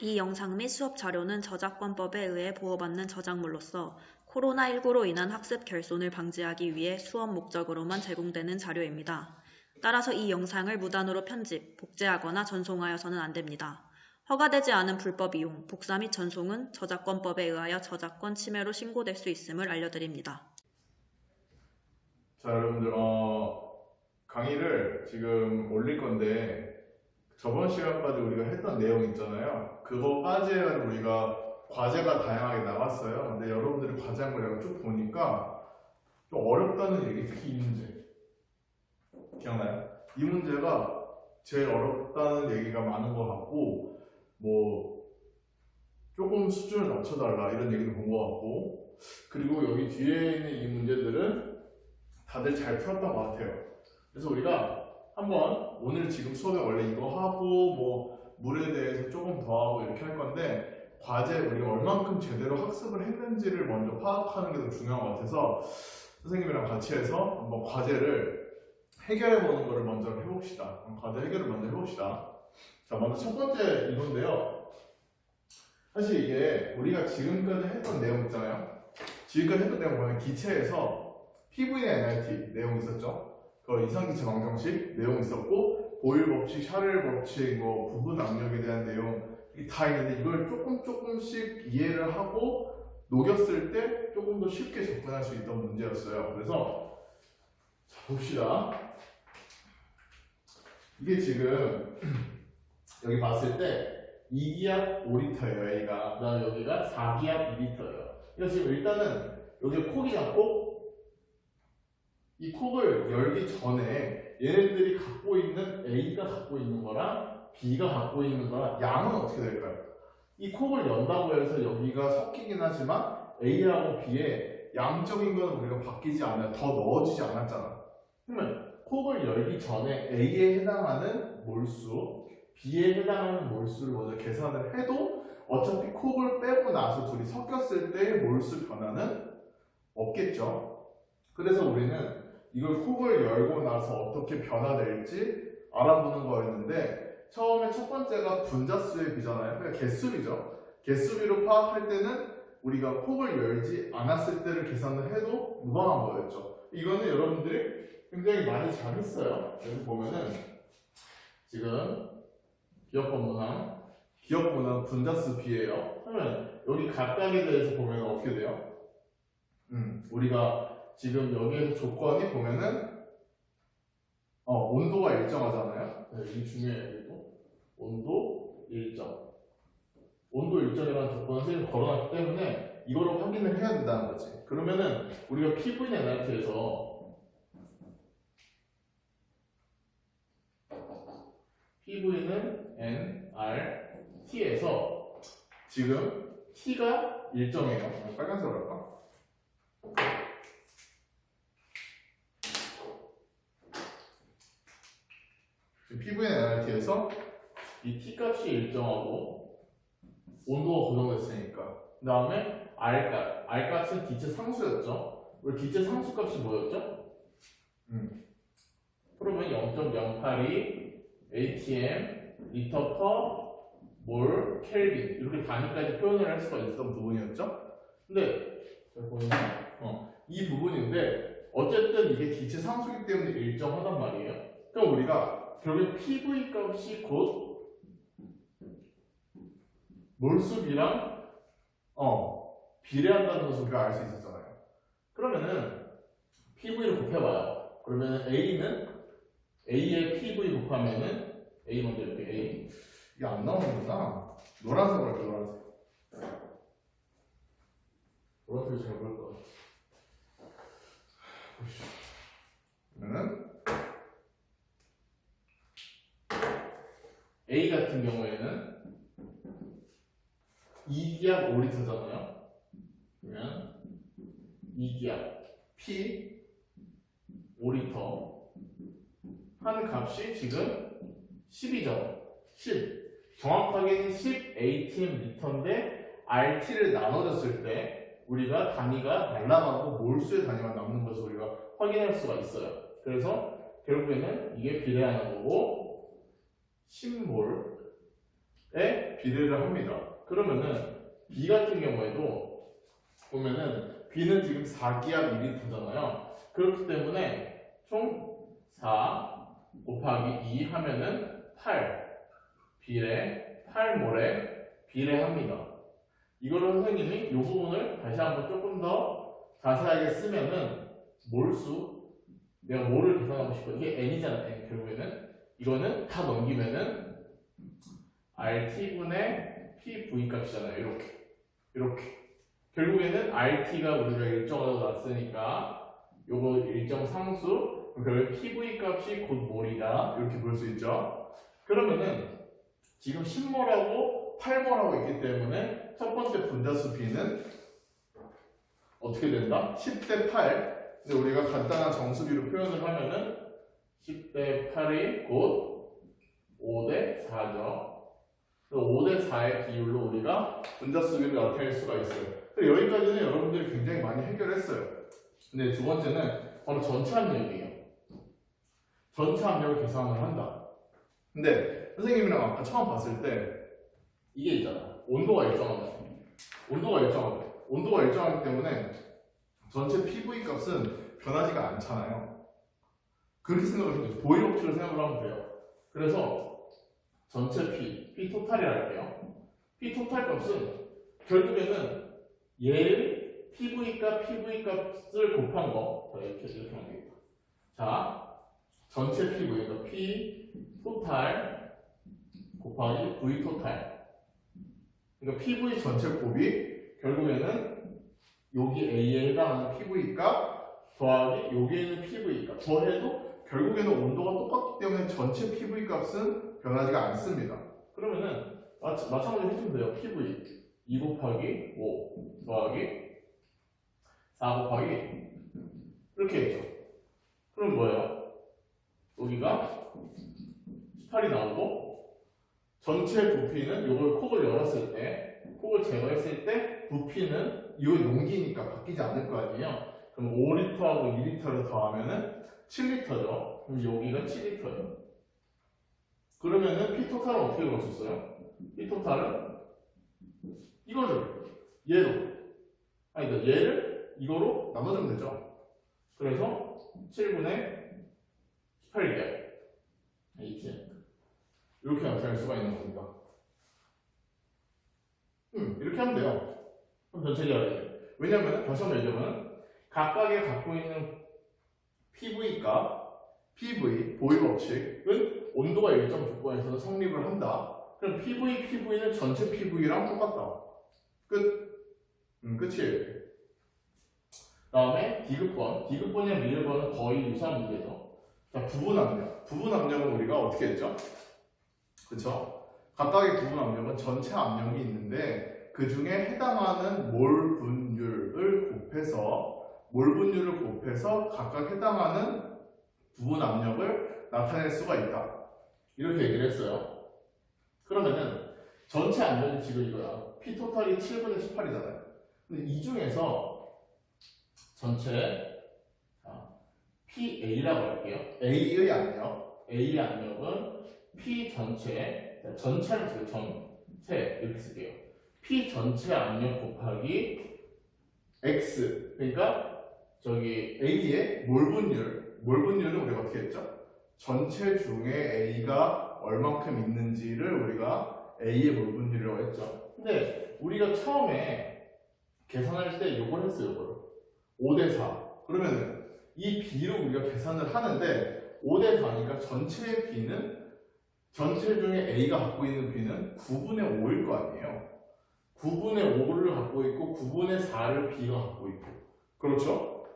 이 영상 및 수업 자료는 저작권법에 의해 보호받는 저작물로서 코로나19로 인한 학습 결손을 방지하기 위해 수업 목적으로만 제공되는 자료입니다. 따라서 이 영상을 무단으로 편집, 복제하거나 전송하여서는 안 됩니다. 허가되지 않은 불법 이용, 복사 및 전송은 저작권법에 의하여 저작권 침해로 신고될 수 있음을 알려드립니다. 자, 여러분들, 강의를 지금 올릴 건데, 저번 시간까지 우리가 했던 내용 있잖아요. 그거 빠지면 우리가 과제가 다양하게 나왔어요. 근데 여러분들이 과제한 걸 내가 쭉 보니까 좀 어렵다는 얘기, 특히 이 문제. 기억나요? 이 문제가 제일 어렵다는 얘기가 많은 것 같고, 조금 수준을 낮춰달라 이런 얘기도 본 것 같고, 그리고 여기 뒤에 있는 이 문제들은 다들 잘 풀었던 것 같아요. 그래서 우리가 한번 오늘 지금 수업에 원래 이거 하고 물에 대해서 조금 더 하고 이렇게 할 건데, 과제 우리가 얼만큼 제대로 학습을 했는지를 먼저 파악하는 게 더 중요한 것 같아서 선생님이랑 같이 해서 한번 과제를 해결해 보는 거를 먼저 해봅시다. 과제 해결을 먼저 해봅시다. 자, 먼저 첫 번째 이건데요. 사실 이게 우리가 지금까지 했던 내용 있잖아요. 지금까지 했던 내용 보면 기체에서 PV나 NRT 내용 있었죠. 그 이상기체 방정식 내용 있었고, 보일 법칙, 샤를 법칙, 부분 압력에 대한 내용 다 있는데, 이걸 조금씩 이해를 하고 녹였을 때 조금 더 쉽게 접근할 수 있던 문제였어요. 그래서 자, 봅시다. 이게 지금 여기 봤을 때 2기압 5리터예요, A가. 그 다음에 여기가 4기압 2리터예요. 그러니까 지금 일단은 여기 콕이잖아, 콕. 이 콕을 열기 전에 얘네들이 갖고 있는 A가 갖고 있는 거랑 B가 갖고 있는 거랑 양은 어떻게 될까요? 이 콕을 연다고 해서 여기가 섞이긴 하지만 A하고 B의 양적인 건 우리가 바뀌지 않아요. 더 넣어지지 않았잖아. 그러면 콕을 열기 전에 A에 해당하는 몰수, B에 해당하는 몰수를 먼저 계산을 해도 어차피 콕을 빼고 나서 둘이 섞였을 때 몰수 변화는 없겠죠. 그래서 우리는 이걸 콕을 열고 나서 어떻게 변화될지 알아보는 거였는데, 처음에 첫 번째가 분자수의 비잖아요. 그러니까 개수비죠. 개수비로 파악할 때는 우리가 콕을 열지 않았을 때를 계산을 해도 무방한 거였죠. 이거는 여러분들이 굉장히 많이 잘했어요. 여기 보면은 지금 기억번호는 분자수 비예요. 그러면 여기 각각에 대해서 보면 어떻게 돼요? 우리가 지금 여기에서 조건이 보면은 온도가 일정하잖아요. 네, 이게 중요해요. 그리고 온도 일정. 온도 일정이라는 조건을 선생님이 걸어놨기 때문에 이거를 확인을 해야 된다는 거지. 그러면은 우리가 PV나 NRT에서 PV는 NRT에서 지금 T가 일정해요. 빨간색으로 할까? PV나 NRT에서 이 T값이 일정하고 온도가 고정됐으니까, 그 다음에 R값은 기체 상수였죠. 우리 기체 상수값이 뭐였죠? 그러면 0.082 atm 리터 퍼 몰 켈빈, 이렇게 단위까지 표현을 할 수가 있었던 부분이었죠. 근데 이 부분인데 어쨌든 이게 기체 상수기 때문에 일정하단 말이에요. 그럼 우리가 결국 PV 값이 곧 몰수비랑 비례한다는 것을 우리가 알 수 있었잖아요. 그러면은 PV를 곱해봐요. 그러면 A의 PV 곱하면은 A 먼저 이렇게 A, 이게 안 나오는구나. 노란색으로 할게. 노란색이 잘 보일 것 같아. 그러면은 A 같은 경우에는 2기압 5리터잖아요. 그러면 2기압 P 5리터 하는 값이 지금 10이죠. 10. 정확하게는 10 atm 리터인데 RT를 나눠줬을 때 우리가 단위가 날라가고 몰수의 단위가 남는 것을 우리가 확인할 수가 있어요. 그래서 결국에는 이게 비례하는 거고, 10몰 비례를 합니다. 그러면은 B 같은 경우에도 보면은 B는 지금 4기압 2리터잖아요. 그렇기 때문에 총 4 곱하기 2 하면은 8 비례 8몰에 비례합니다. 이거를 선생님이 이 부분을 다시 한번 조금 더 자세하게 쓰면은 몰수, 내가 뭐를 계산하고 싶어, 이게 n이잖아. n. 결국에는 이거는 다 넘기면은 RT분의 PV 값이잖아요. 이렇게 결국에는 RT가 우리가 일정으로 놨으니까 요거 일정 상수, 결국 PV 값이 곧 몰이다, 이렇게 볼 수 있죠. 그러면은 지금 10몰하고 8몰하고 있기 때문에 첫 번째 분자수 B는 어떻게 된다? 10대 8. 근데 우리가 간단한 정수비로 표현을 하면은 10대 8이 곧 5대 4죠. 5대 4의 비율로 우리가 분자수비를 나타낼 수가 있어요. 여기까지는 여러분들이 굉장히 많이 해결했어요. 근데 두 번째는 바로 전체 압력이에요. 전체 압력을 계산을 한다. 근데 선생님이랑 아까 처음 봤을 때 이게 있잖아. 온도가 일정하다. 온도가 일정하기 때문에 전체 PV 값은 변하지가 않잖아요. 그렇게 생각을 해보세요. 보일 법칙을 생각을 하면 돼요. 그래서 전체 P 토탈이라 할게요. P 토탈 값은 결국에는 얘를 PV 값을 곱한 거. 자, 이렇게 하면 되겠다. 자, 전체 PV, 그러니까 P 토탈 곱하기 V 토탈. 그러니까 PV 전체 곱이 결국에는 여기 A에 해당하는 PV 값 더하기 여기에 있는 PV 값 더해도 결국에는 온도가 똑같기 때문에 전체 PV 값은 변하지가 않습니다. 그러면은 마찬가지로 해주면 돼요. PV 2 곱하기 5 더하기 4 곱하기 이렇게 했죠. 그럼 뭐예요? 여기가 18이 나오고 전체 부피는 이걸 콕을 열었을 때, 콕을 제거했을 때 부피는 이거 용기니까 바뀌지 않을 거 아니에요. 그럼 5리터하고 2리터를 더하면은 7리터죠. 그럼 여기가 7리터예요. 그러면은 P토탈은 어떻게 그럴 수 있어요? P토탈은 이거를 얘를 이거로 나눠주면 되죠. 그래서 7분의 18개 이렇게 나타낼 수가 있는 겁니다. 이렇게 하면 돼요. 그럼 전체 기압이. 왜냐면 다시 한번 얘기하면 각각의 갖고 있는 PV 값, PV 보일 법칙은 온도가 일정 조건에서 성립을 한다. 그럼 PV는 전체 PV랑 똑같다. 끝. 끝이에요. 다음에 디귿번이랑 미르번은 거의 유사한 문제죠. 자, 부분 압력은 우리가 어떻게 했죠? 그쵸? 각각의 부분 압력은 전체 압력이 있는데 그 중에 해당하는 몰 분율을 곱해서 각각 해당하는 부분 압력을 나타낼 수가 있다. 이렇게 얘기를 했어요. 그러면은 전체 압력이 지금 이거야. P 토탈이 7분의 18이잖아요. 근데 이 중에서 전체 PA라고 할게요. A의 압력은 P 전체를 전체 이렇게 쓸게요. P 전체 압력 곱하기 X, 그러니까 저기 A의 몰 분율은 우리가 어떻게 했죠? 전체 중에 A가 얼만큼 있는지를 우리가 A의 몰 분율이라고 했죠. 근데 우리가 처음에 계산할 때 요걸 했어요. 5대 4. 그러면은 이 B로 우리가 계산을 하는데 5대 4니까 전체의 B는 전체 중에 A가 갖고 있는 B는 9분의 5일 거 아니에요. 9분의 5를 갖고 있고 9분의 4를 B가 갖고 있고. 그렇죠?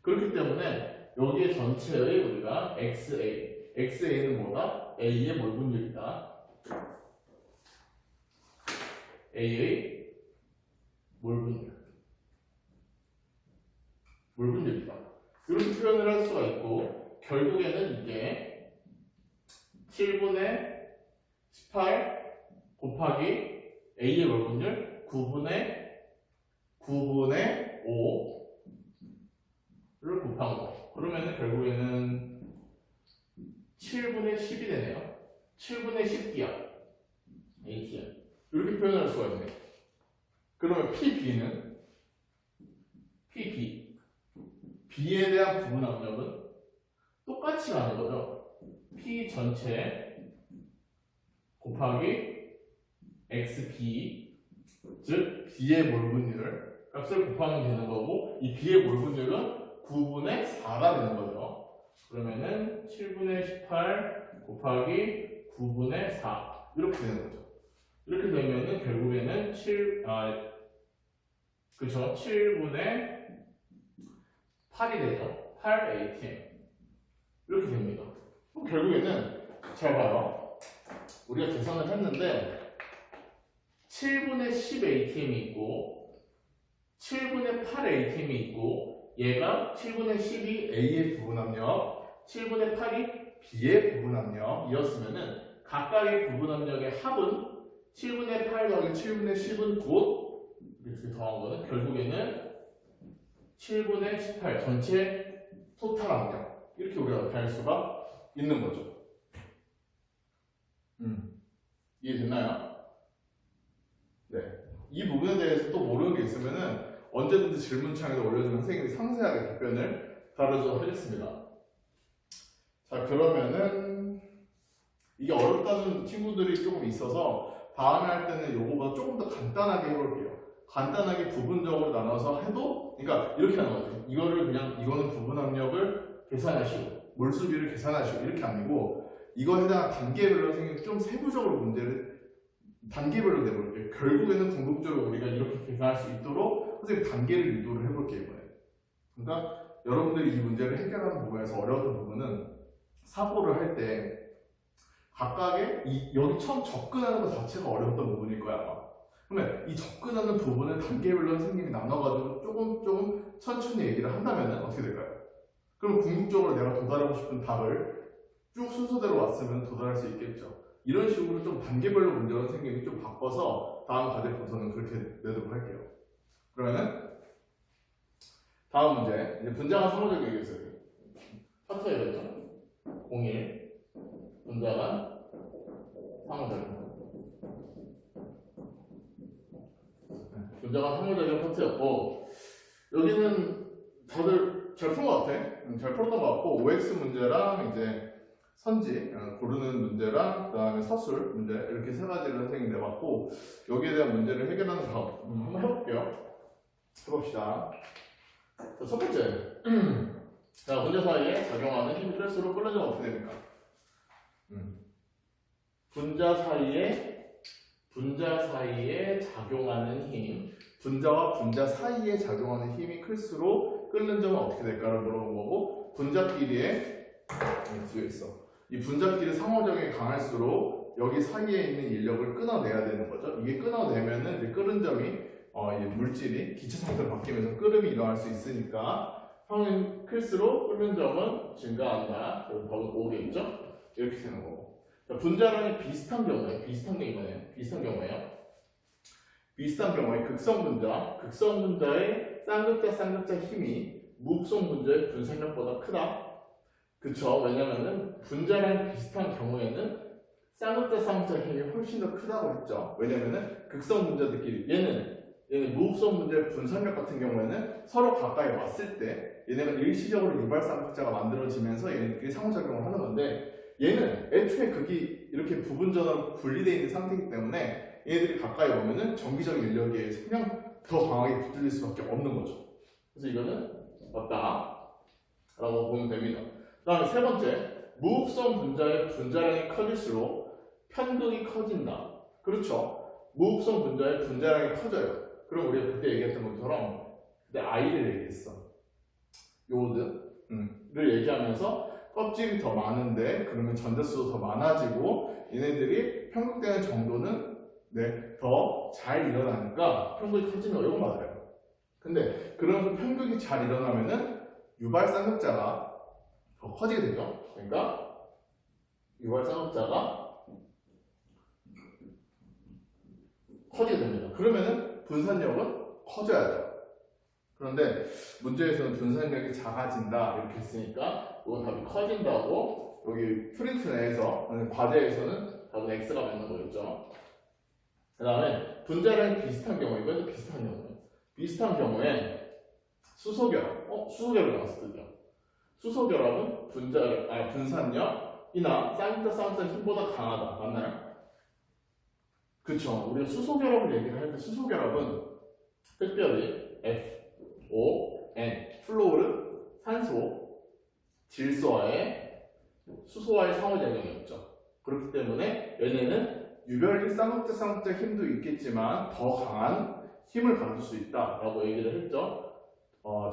그렇기 때문에 여기에 전체의 우리가 XA는 뭐다? A의 몰 분율이다. A의 몰 분율이다. 이렇게 표현을 할 수가 있고 결국에는 이게 7분의 18 곱하기 A의 몰 분율 9분의 5를 곱한 거. 그러면은 결국에는 7분의 10이 되네요. 7분의 10기압. 이렇게 표현할 수가 있네. 그러면 PB는 PB. B에 대한 부분 압력은 똑같이 가는 거죠. P 전체 곱하기 XB, 즉 B의 몰분율 값을 곱하면 되는 거고, 이 B의 몰분율은 9분의 4가 되는 거죠. 그러면은 7분의 18 곱하기 9분의 4 이렇게 되는 거죠. 이렇게 되면은 결국에는 7분의 8이 되죠. 8 ATM 이렇게 됩니다. 그럼 결국에는 잘 봐요. 우리가 계산을 했는데 7분의 10 ATM이 있고 7분의 8 ATM이 있고, 얘가 7분의 10이 A의 부분 압력, 7분의 8이 B의 부분 압력이었으면은 각각의 부분 압력의 합은 7분의 8 더하기 7분의 10은 곧 이렇게 더한 거는 결국에는 7분의 18 전체 토탈 압력, 이렇게 우리가 할 수가 있는 거죠. 이해됐나요? 네. 이 부분에 대해서 또 모르는 게 있으면은 언제든지 질문창에도 올려주면 선생님이 상세하게 답변을 다루도록 하겠습니다. 자, 그러면은 이게 어렵다는 친구들이 조금 있어서 다음에 할 때는 요거보다 조금 더 간단하게 해볼게요. 간단하게 부분적으로 나눠서 해도, 그러니까 이렇게 하는 거지. 이거를 그냥 이거는 부분 압력을 계산하시고 몰수비를 계산하시고 이렇게 아니고, 이거에 대한 단계별로 선생님이 좀 세부적으로 문제를 단계별로 내볼게요. 결국에는 궁극적으로 우리가 이렇게 계산할 수 있도록 선생님 단계를 유도를 해볼게요, 이번에. 그러니까 여러분들이 이 문제를 해결하는 부분에서 어려웠던 부분은 사고를 할 때 각각의 여기 처음 접근하는 것 자체가 어려웠던 부분일 거야, 아마. 그러면 이 접근하는 부분을 단계별로 선생님이 나눠가지고 조금 천천히 얘기를 한다면 어떻게 될까요? 그럼 궁극적으로 내가 도달하고 싶은 답을 쭉 순서대로 왔으면 도달할 수 있겠죠. 이런 식으로 좀 단계별로 문제를 선생님이 좀 바꿔서 다음 과제 분서는 그렇게 내도록 할게요. 그러면은 다음 문제, 이제 분자간 상호작용이겠어요. 파트에겠죠? 01 분자간 상호작용. 분자간 상호작용 파트였고, 여기는 다들 잘 푼 것 같아. 잘 풀었던 것 같고, OX 문제랑 이제 선지 고르는 문제랑 그다음에 서술 문제, 이렇게 세 가지를 선생님이 내봤고, 여기에 대한 문제를 해결하는 다음 한번 해볼게요. 해봅시다. 자, 첫 번째. 자, 분자 사이에 작용하는 힘이 클수록 끓는 어떻게 됩니까? 분자 사이에 작용하는 힘, 분자와 분자 사이에 작용하는 힘이 클수록 끓는 점은 어떻게 될까를 물어본 거고, 분자끼리에 뒤에 있어. 이 분자끼리 상호작용이 강할수록 여기 사이에 있는 인력을 끊어내야 되는 거죠. 이게 끊어내면은 이제 끓는 점이 이 물질이 기체 상태로 바뀌면서 끓음이 일어날 수 있으니까 형이 클수록 끓는 점은 증가한다. 그래서 답은 5겠죠? 이렇게 되는 거고. 자, 분자량이 비슷한 경우에 극성 분자의 쌍극자 힘이 무극성 분자의 분산력보다 크다. 그쵸? 왜냐면은 분자량이 비슷한 경우에는 쌍극자 힘이 훨씬 더 크다고 했죠. 왜냐면은 극성 분자들끼리 얘는 무극성 분자의 분산력 같은 경우에는 서로 가까이 왔을 때 얘네가 일시적으로 유발 쌍극자가 만들어지면서 얘네들끼리 상호작용을 하는 건데, 얘는 애초에 극이 이렇게 부분전으로 분리되어 있는 상태이기 때문에 얘네들이 가까이 오면은 전기적인 인력에 의해서 그냥 더 강하게 붙들릴 수밖에 없는 거죠. 그래서 이거는 맞다 라고 보면 됩니다. 그 다음에 세 번째, 무극성 분자의 분자량이 커질수록 편극이 커진다. 그렇죠. 무극성 분자의 분자량이 커져요. 그럼 우리가 그때 얘기했던 것처럼 그때 I를 얘기했어. 요드를 얘기하면서 껍질이 더 많은데 그러면 전자수도 더 많아지고 얘네들이 편극되는 정도는 더 잘 일어나니까 편극이 커지는 거, 이건 맞아요. 근데 그러면서 편극이 잘 일어나면은 유발 쌍극자가 더 커지게 되죠. 그러니까 유발 쌍극자가 커지게 됩니다. 그러면은 분산력은 커져야죠. 그런데 문제에서는 분산력이 작아진다 이렇게 했으니까 이건 답이 커진다고, 여기 프린트 내에서 과제에서는 답은 X가 맞는 거였죠. 그 다음에 분자량이 비슷한 경우에, 이것도 비슷한 경우에 수소결합, 수소결합 나왔을 때죠. 수소결합은 분산력이나 쌍따 힘보다 강하다. 맞나요? 그쵸. 우리가 수소결합을 얘기를 할 때 수소결합은 특별히 FON, 플로르, 산소, 질소와의 수소와의 상호작용이 있죠. 그렇기 때문에 얘네는 유별리 쌍극자 힘도 있겠지만 더 강한 힘을 받을 수 있다라고 얘기를 했죠.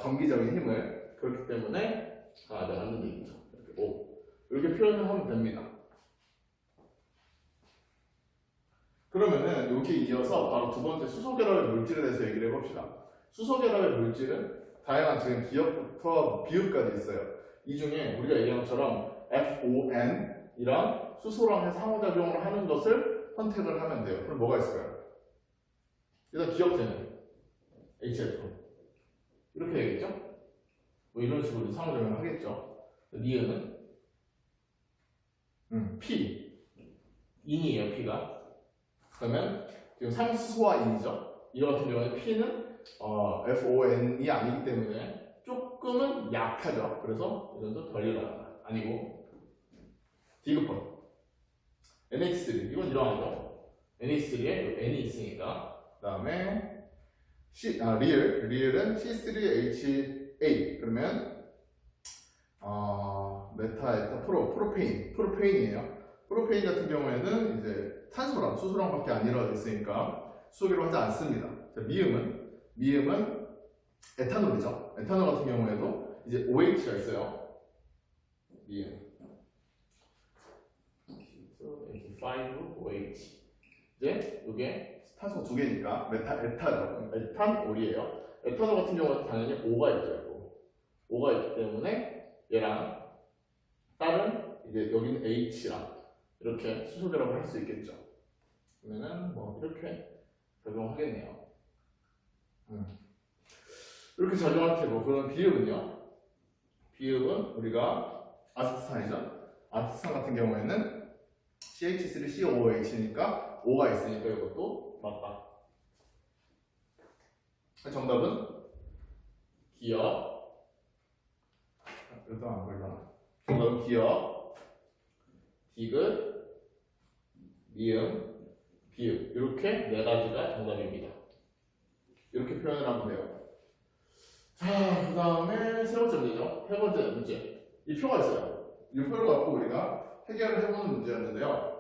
전기적인 힘을. 그렇기 때문에 맞는 얘기죠. 이렇게 표현을 하면 됩니다. 그러면은 여기 이어서 바로 두 번째 수소결합의 물질에 대해서 얘기를 해봅시다. 수소결합의 물질은 다양한 지금 기역부터 비읍까지 있어요. 이 중에 우리가 얘기한 것처럼 FON 이런 수소랑 상호작용을 하는 것을 선택을 하면 돼요. 그럼 뭐가 있을까요? 일단 기억되는 HF 이렇게 얘기했죠? 뭐 이런 식으로 상호작용을 하겠죠. 니은은 P 인이에요. P가 그러면 지금 상수소와 인이죠. 이거 같은 경우에 P는 FON이 아니기 때문에 조금은 약하죠. 그래서 이것도 덜 일어난다. 아니고 디귿번 NH3 이건 일어나죠. NH3에 N이 있으니까. 그 다음에 리을은 C3H8 그러면 메타, 에타, 프로페인이에요. 프로페인 같은 경우에는 이제 탄소랑 수소랑밖에 안 이루어져 있으니까 수소결합 하지 않습니다. 자, 미음은 에탄올이죠. 에탄올 같은 경우에도 이제 OH가 있어요. 미음 5OH 이제 이게 탄소 두 개니까 에탄죠. 에탄올이에요. 에탄올 같은 경우는 당연히 O가 있죠. O가 있기 때문에 얘랑 다른 이제 여기는 H랑 이렇게 수소결합을 할 수 있겠죠. 그러면은 뭐 이렇게 적용하겠네요. 이렇게 작용할 테고 그럼 비읍은요? 비읍은 우리가 아세트산이죠. 아세트산 같은 경우에는 CH3COOH니까 O가 있으니까 이것도 맞다. 정답은 기억. 이것도 안 보이잖아. 정답은 기억, 디귿, 미음, 비읍 이렇게 네 가지가 정답입니다. 이렇게 표현을 하면 돼요. 자, 그 다음에 세 번째 문제죠. 세 번째 문제. 이 표가 있어요. 이 표를 갖고 우리가 해결을 해보는 문제였는데요.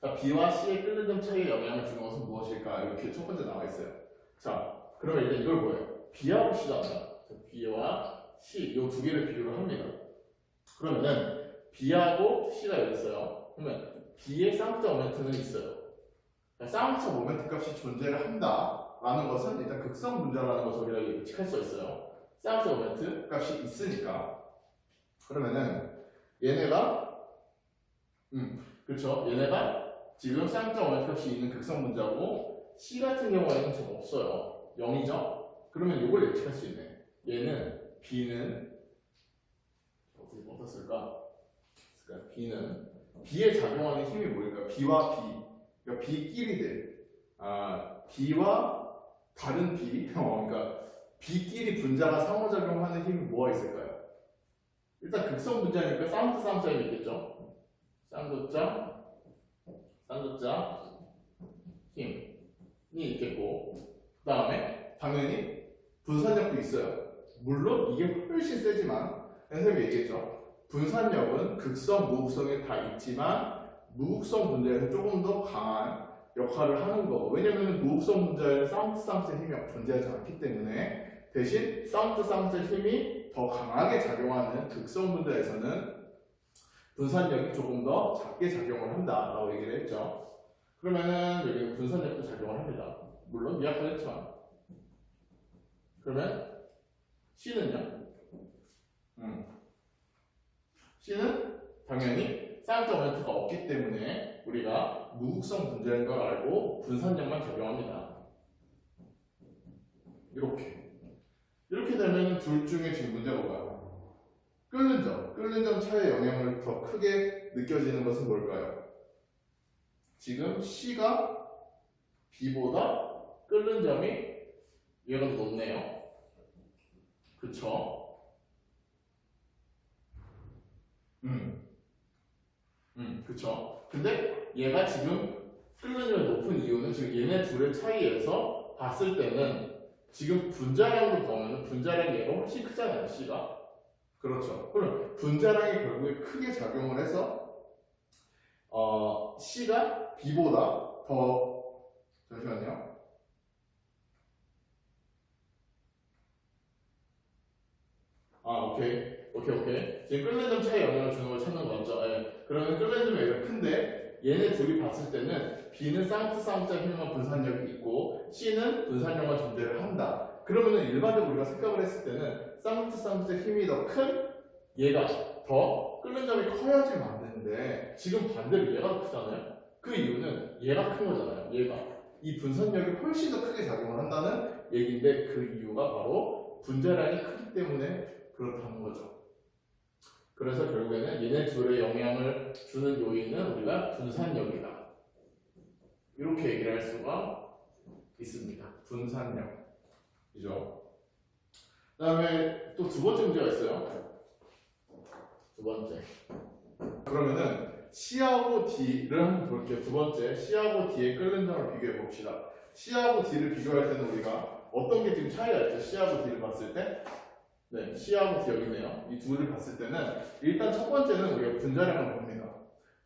자, B와 C의 끓는 차이에 영향을 주는 것은 무엇일까? 이렇게 첫 번째 나와 있어요. 자, 그러면 일단 이걸 뭐예요? B하고 C잖아요. B와 C 이 두 개를 비교를 합니다. 그러면은 B하고 C가 여기 있어요. 그러면 B의 쌍극자 모멘트는 있어요. 쌍극자 모멘트 값이 존재를 한다라는 것은 일단 극성 분자라는 것을 우리가 예측할 수 있어요. 쌍극자 모멘트 값이 있으니까. 그러면은 얘네가 그렇죠. 얘네가 지금 쌍극자 모멘트 값이 있는 극성 분자고 C 같은 경우에는 지금 없어요. 0이죠. 그러면 이걸 예측할 수 있네. 얘는 B는 어떻게 쓸까? B는 B에 작용하는 힘이 뭘까? B와 B, 그러니까 B끼리들, B와 다른 B, 그러니까 B끼리 분자가 상호작용하는 힘이 뭐가 있을까요? 일단 극성 분자니까 쌍극자 힘이 있겠죠? 쌍극자 힘이 있겠고, 그 다음에 당연히 분산력도 있어요. 물론 이게 훨씬 세지만 선생님이 얘기했죠. 분산력은 극성, 무극성이 다 있지만 무극성 분자에서 조금 더 강한 역할을 하는 거. 왜냐면 무극성 분자에는 쌍극자 힘이 존재하지 않기 때문에 대신 쌍극자 힘이 더 강하게 작용하는 극성 분자에서는 분산력이 조금 더 작게 작용을 한다라고 얘기를 했죠. 그러면은 여기 분산력도 작용을 합니다. 물론 미약하겠지만. 그러면 C는요? C는 당연히 쌍극자 모멘트가 없기 때문에 우리가 무극성 분자인 걸 알고 분산력만 적용합니다. 이렇게 되면 둘 중에 지금 문제가 뭐가요? 끓는 점 차이의 영향을 더 크게 느껴지는 것은 뭘까요? 지금 C가 B보다 끓는 점이 얘가 더 높네요. 그쵸? 그쵸? 근데 얘가 지금 끓는 점이 높은 이유는 지금 얘네 둘의 차이에서 봤을 때는 지금 분자량으로 보면 분자량이 얘가 훨씬 크잖아요, C가. 그렇죠. 그럼 분자량이 결국에 크게 작용을 해서 C가 B보다 더 잠시만요. 오케이. 지금 끓는 점 차이 영향을 주는 걸 찾는 거죠. 예. 그러면 끓는 점이 얘가 큰데 얘네 둘이 봤을 때는 B는 쌍쌍자 힘과 분산력이 있고 C는 분산력과 존재를 한다. 그러면은 일반적으로 우리가 생각을 했을 때는 쌍쌍자 힘이 더 큰 얘가 더 끓는 점이 커야지만 안 되는데 지금 반대로 얘가 더 크잖아요. 그 이유는 얘가 큰 거잖아요. 얘가 이 분산력이 훨씬 더 크게 작용을 한다는 얘기인데 그 이유가 바로 분자량이 크기 때문에 그렇다는 거죠. 그래서 결국에는 얘네 둘의 영향을 주는 요인은 우리가 분산력이다. 이렇게 얘기를 할 수가 있습니다. 분산력. 그죠? 그 다음에 또 두 번째 문제가 있어요. 두 번째. 그러면은 C하고 D를 한번 볼게요. 두 번째, C하고 D의 끓는 점을 비교해 봅시다. C하고 D를 비교할 때는 우리가 어떤 게 지금 차이가 있죠? C하고 D를 봤을 때? 네, C하고 D 여기 있네요. 이 둘을 봤을 때는 일단 첫 번째는 우리가 분자량을 봅니다.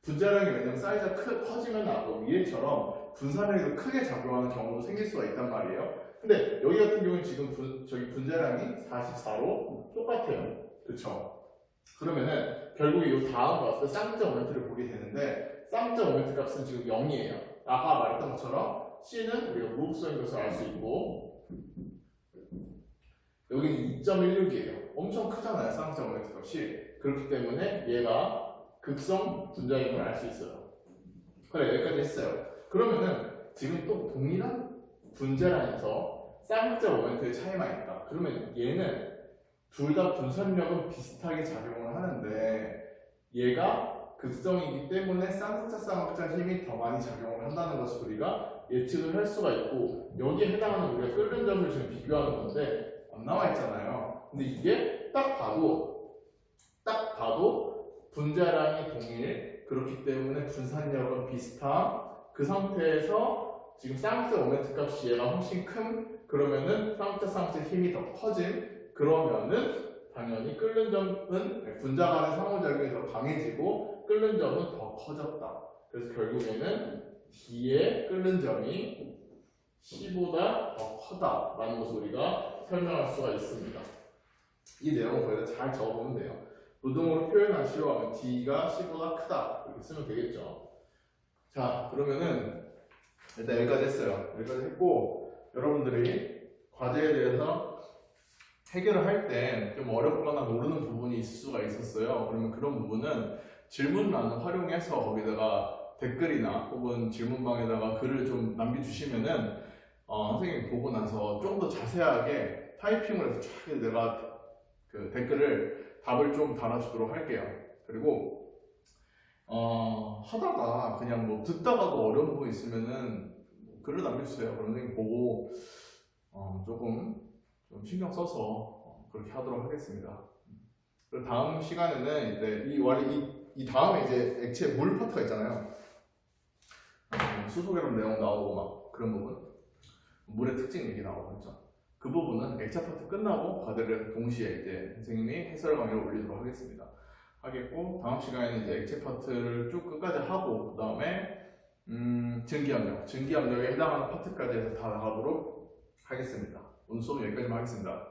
분자량이 왜냐면 사이즈가 커지면 아까 위에처럼 분산력이 더 크게 작용하는 경우도 생길 수가 있단 말이에요. 근데 여기 같은 경우는 지금 저기 분자량이 44로 똑같아요. 그쵸? 그러면은 결국에 이 다음 봤을 때 쌍자 모멘트를 보게 되는데 쌍자 모멘트 값은 지금 0이에요. 아까 말했던 것처럼 C는 우리가 무극성인 것을 알 수 있고 여기는 2.16이에요. 엄청 크잖아요. 쌍자 모멘트 값이. 그렇기 때문에 얘가 극성 분자인 걸 알 수 있어요. 그래, 여기까지 했어요. 그러면은 지금 또 동일한 분자량에서 쌍자 모멘트의 차이만 있다. 그러면 얘는 둘 다 분산력은 비슷하게 작용을 하는데 얘가 극성이기 때문에 쌍극자 힘이 더 많이 작용을 한다는 것을 우리가 예측을 할 수가 있고 여기에 해당하는 우리가 끓는 점을 지금 비교하는 건데 안 나와 있잖아요. 근데 이게 딱 봐도 분자량이 동일 그렇기 때문에 분산력은 비슷한 그 상태에서 지금 쌍극자 모멘트 값이 얘가 훨씬 큰 그러면은 쌍극자 힘이 더 커진 그러면은 당연히 끓는 점은 분자 간의 상호작용이 더 강해지고 끓는 점은 더 커졌다. 그래서 결국에는 D의 끓는 점이 C보다 더 커다라는 것을 우리가 설명할 수가 있습니다. 이 내용을 거기다 잘 적어보면 돼요. 노동으로 표현하시오 하면 D가 C보다 크다 이렇게 쓰면 되겠죠. 자, 그러면은 일단 여기까지 했어요. 여기까지 했고 여러분들이 과제에 대해서 해결을 할 때 좀 어렵거나 모르는 부분이 있을 수가 있었어요. 그러면 그런 부분은 질문란을 활용해서 거기다가 댓글이나 혹은 질문방에다가 글을 좀 남겨주시면은 선생님이 보고 나서 좀 더 자세하게 타이핑을 해서 쫙 내가 그 댓글을 답을 좀 달아주도록 할게요. 그리고 하다가 그냥 뭐 듣다가도 어려운 부분 있으면은 글을 남겨주세요. 그럼 선생님 보고 조금 좀 신경 써서 그렇게 하도록 하겠습니다. 그리고 다음 시간에는 이제 이 다음에 이제 액체 물 파트가 있잖아요. 수소개론 내용 나오고 막 그런 부분, 물의 특징 얘기 나오고 그렇죠. 그 부분은 액체 파트 끝나고 과제를 동시에 이제 선생님이 해설 강의를 올리도록 하겠고 다음 시간에는 이제 액체 파트를 쭉 끝까지 하고 그 다음에 증기압력에 해당하는 파트까지 해서 다 나가도록 하겠습니다. 오늘 수업 여기까지만 하겠습니다.